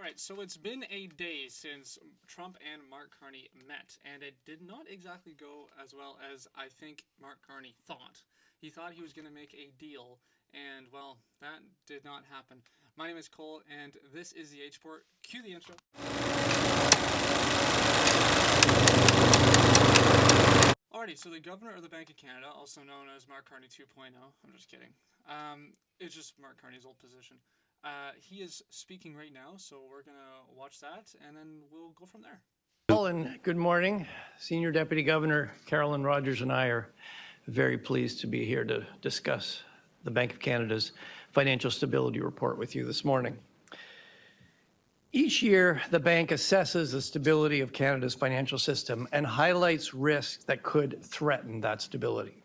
right, so it's been a day since Trump and Mark Carney met, and it did not exactly go as well as I think Mark Carney thought. He thought he was going to make a deal, and well, that did not happen. My name is Cole, and this is the H-Port. Cue the intro. Alrighty, so the Governor of the Bank of Canada, also known as Mark Carney 2.0, I'm just kidding. It's just Mark Carney's old position. He is speaking right now, so we're going to watch that, and then we'll go from there. And good morning. Senior Deputy Governor Carolyn Rogers and I are very pleased to be here to discuss the Bank of Canada's Financial Stability Report with you this morning. Each year, the bank assesses the stability of Canada's financial system and highlights risks that could threaten that stability.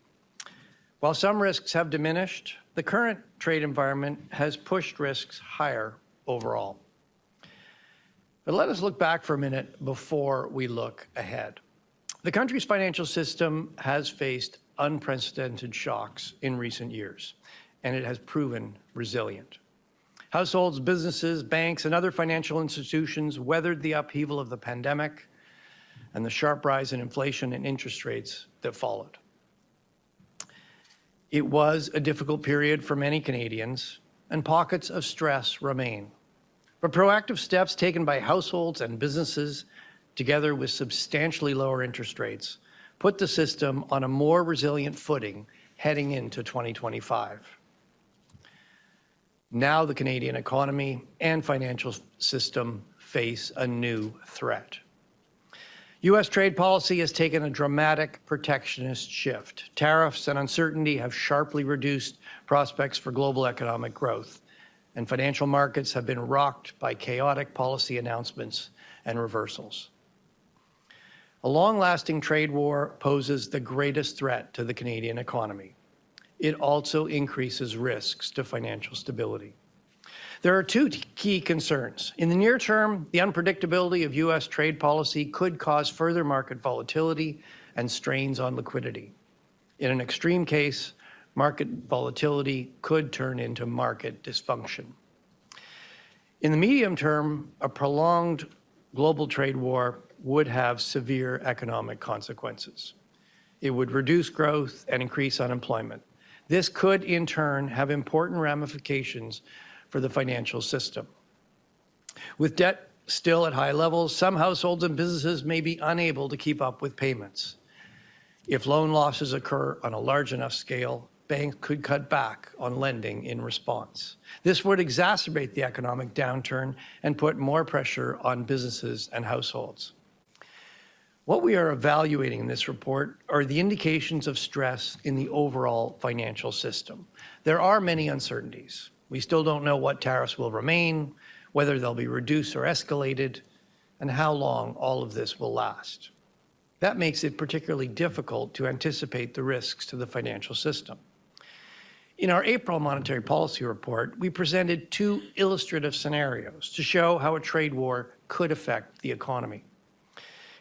While some risks have diminished, the current trade environment has pushed risks higher overall. But let us look back for a minute before we look ahead. The country's financial system has faced unprecedented shocks in recent years, and it has proven resilient. Households, businesses, banks, and other financial institutions weathered the upheaval of the pandemic and the sharp rise in inflation and interest rates that followed. It was a difficult period for many Canadians, and pockets of stress remain. But proactive steps taken by households and businesses, together with substantially lower interest rates, put the system on a more resilient footing heading into 2025. Now the Canadian economy and financial system face a new threat. U.S. trade policy has taken a dramatic protectionist shift. Tariffs and uncertainty have sharply reduced prospects for global economic growth, and financial markets have been rocked by chaotic policy announcements and reversals. A long-lasting trade war poses the greatest threat to the Canadian economy. It also increases risks to financial stability. There are two key concerns. In the near term, the unpredictability of U.S. trade policy could cause further market volatility and strains on liquidity. In an extreme case, market volatility could turn into market dysfunction. In the medium term, a prolonged global trade war would have severe economic consequences. It would reduce growth and increase unemployment. This could, in turn, have important ramifications for the financial system. With debt still at high levels, some households and businesses may be unable to keep up with payments. If loan losses occur on a large enough scale, banks could cut back on lending in response. This would exacerbate the economic downturn and put more pressure on businesses and households. What we are evaluating in this report are the indications of stress in the overall financial system. There are many uncertainties. We still don't know what tariffs will remain, whether they'll be reduced or escalated, and how long all of this will last. That makes it particularly difficult to anticipate the risks to the financial system. In our April monetary policy report, we presented two illustrative scenarios to show how a trade war could affect the economy.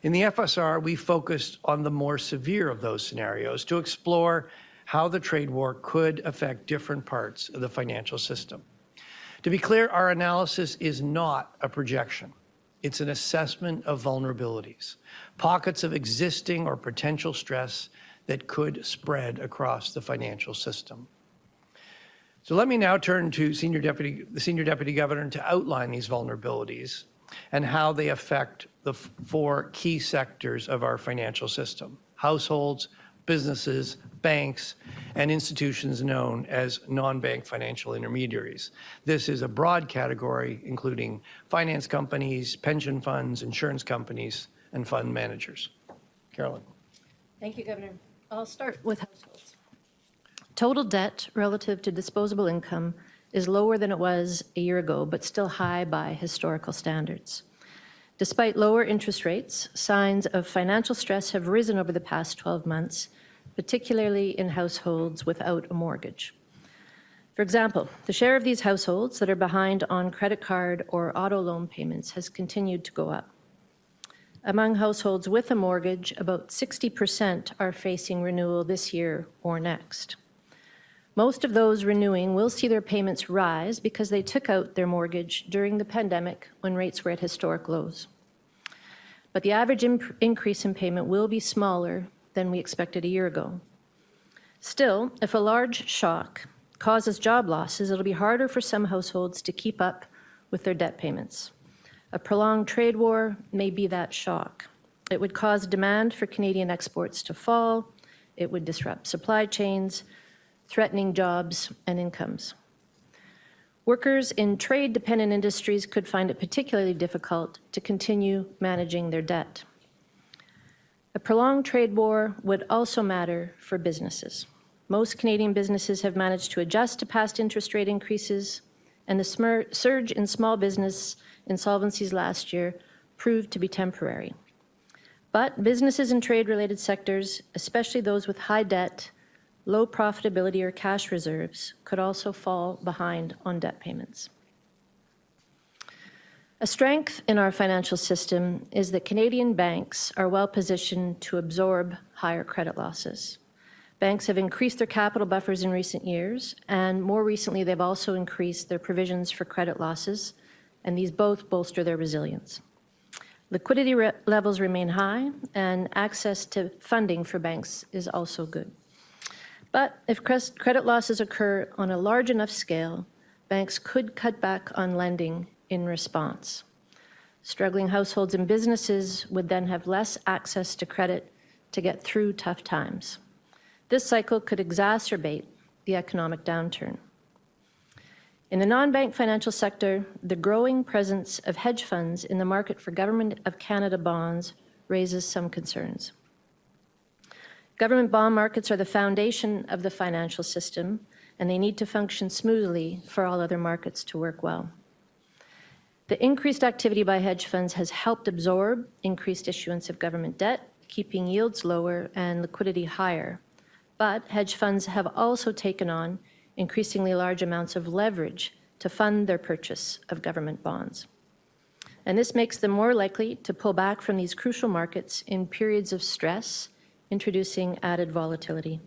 In the FSR, we focused on the more severe of those scenarios to explore how the trade war could affect different parts of the financial system. To be clear, our analysis is not a projection. It's an assessment of vulnerabilities, pockets of existing or potential stress that could spread across the financial system. So let me now turn to the Senior Deputy Governor to outline these vulnerabilities and how they affect the four key sectors of our financial system: households, businesses, banks, and institutions known as non-bank financial intermediaries. This is a broad category including finance companies, pension funds, insurance companies, and fund managers. Carolyn. Thank you, Governor. I'll start with households. Total debt relative to disposable income is lower than it was a year ago, but still high by historical standards. Despite lower interest rates, signs of financial stress have risen over the past 12 months, particularly in households without a mortgage. For example, the share of these households that are behind on credit card or auto loan payments has continued to go up. Among households with a mortgage, about 60% are facing renewal this year or next. Most of those renewing will see their payments rise because they took out their mortgage during the pandemic when rates were at historic lows. But the average increase in payment will be smaller than we expected a year ago. Still, if a large shock causes job losses, it'll be harder for some households to keep up with their debt payments. A prolonged trade war may be that shock. It would cause demand for Canadian exports to fall. It would disrupt supply chains, threatening jobs and incomes. Workers in trade-dependent industries could find it particularly difficult to continue managing their debt. A prolonged trade war would also matter for businesses. Most Canadian businesses have managed to adjust to past interest rate increases, and the surge in small business insolvencies last year proved to be temporary. But businesses in trade-related sectors, especially those with high debt, low profitability or cash reserves, could also fall behind on debt payments. A strength in our financial system is that Canadian banks are well positioned to absorb higher credit losses. Banks have increased their capital buffers in recent years, and more recently they've also increased their provisions for credit losses, and these both bolster their resilience. Liquidity levels remain high, and access to funding for banks is also good. But if credit losses occur on a large enough scale, banks could cut back on lending in response. Struggling households and businesses would then have less access to credit to get through tough times. This cycle could exacerbate the economic downturn. In the non-bank financial sector, the growing presence of hedge funds in the market for Government of Canada bonds raises some concerns. Government bond markets are the foundation of the financial system, and they need to function smoothly for all other markets to work well. The increased activity by hedge funds has helped absorb increased issuance of government debt, keeping yields lower and liquidity higher. But hedge funds have also taken on increasingly large amounts of leverage to fund their purchase of government bonds. And this makes them more likely to pull back from these crucial markets in periods of stress, introducing added volatility.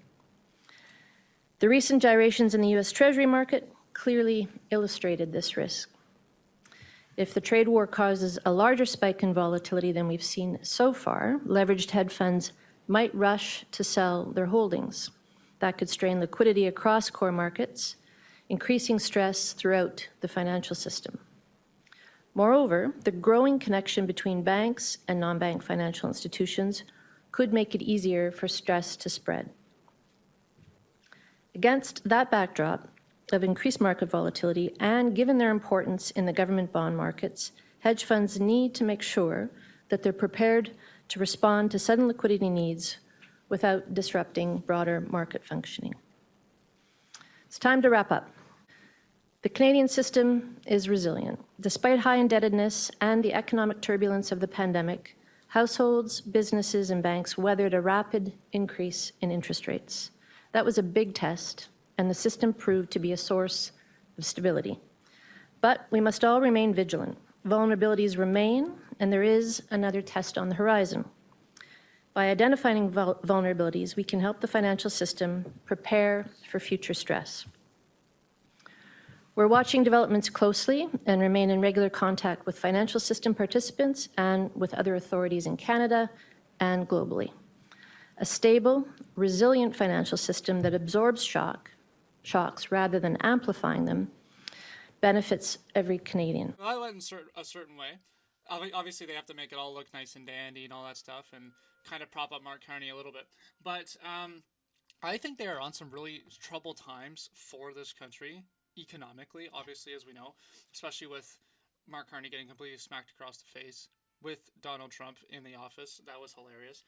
The recent gyrations in the U.S. Treasury market clearly illustrated this risk. If the trade war causes a larger spike in volatility than we've seen so far, leveraged hedge funds might rush to sell their holdings. That could strain liquidity across core markets, increasing stress throughout the financial system. Moreover, the growing connection between banks and non-bank financial institutions could make it easier for stress to spread. Against that backdrop of increased market volatility, and given their importance in the government bond markets, hedge funds need to make sure that they're prepared to respond to sudden liquidity needs without disrupting broader market functioning. It's time to wrap up. The Canadian system is resilient. Despite high indebtedness and the economic turbulence of the pandemic, households, businesses, and banks weathered a rapid increase in interest rates. That was a big test, and the system proved to be a source of stability. But we must all remain vigilant. Vulnerabilities remain, and there is another test on the horizon. By identifying vulnerabilities, we can help the financial system prepare for future stress. We're watching developments closely and remain in regular contact with financial system participants and with other authorities in Canada and globally. A stable, resilient financial system that absorbs shocks rather than amplifying them benefits every Canadian. Well, I went in a certain way. Obviously, they have to make it all look nice and dandy and all that stuff and kind of prop up Mark Carney a little bit. But I think they are on some really troubled times for this country, economically, obviously, as we know, especially with Mark Carney getting completely smacked across the face with Donald Trump in the office. That was hilarious.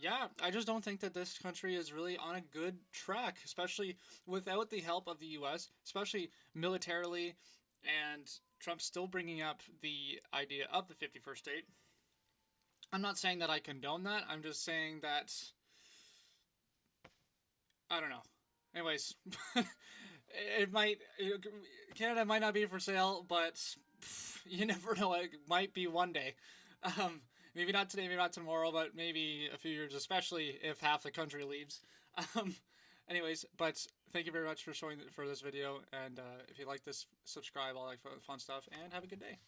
Yeah, I just don't think that this country is really on a good track, especially without the help of the U.S., especially militarily, and Trump's still bringing up the idea of the 51st state. I'm not saying that I condone that. I'm just saying that, I don't know. Anyways, Canada might not be for sale, but you never know. It might be one day. Maybe not today, maybe not tomorrow, but maybe a few years, especially if half the country leaves. Anyways, but thank you very much for showing for this video, and if you like this, subscribe, all that fun stuff, and have a good day.